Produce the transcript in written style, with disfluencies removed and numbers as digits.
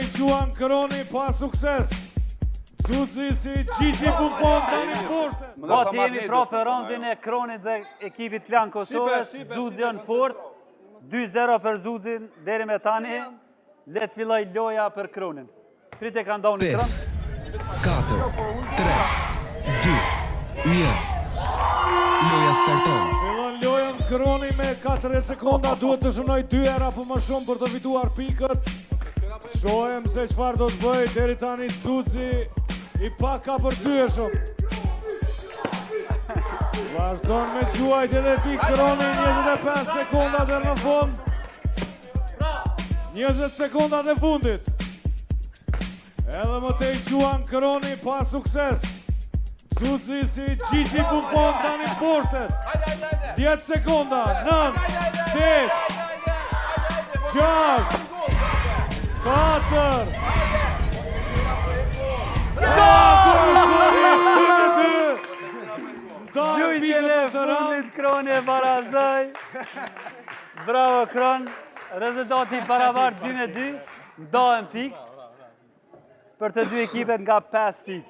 i quan Kroni pa sukses. Zuzi si Gigi Buffon tani poshtë. Gati jemi pra për rondin e Kronit dhe ekipit Klan Kosovës. Zuzi në port. 2-0 për Zuzin deri me tani. Let filloj loja për Kronin. Prite ka ndonë në Kron. 5, 4, 3, 2, 1. Loja starton. Fillon lojën Kroni me 40 sekonda. Duhet të shënoj 2 era për më shumë për të fituar pikët. Shohem se çfarë do të bëj. Deri tani Zuzi i pa ka përcyeshëm. Vazhdon me quajtje dhe pik Kroni, 25 sekonda dhe në fund. 20 sekonda dhe fundit. Edhe më tej quan Kroni pa sukses. Zuzi si Gigi Buffon tani poshtet. 10 sekonda, 9, 8, 6, 4, Gjujtjen e fundit Kroni e barazoj. Bravo Kron. Rezultati barabar 2-2. Ndohen pik. Për të dy ekipet nga 5 pik.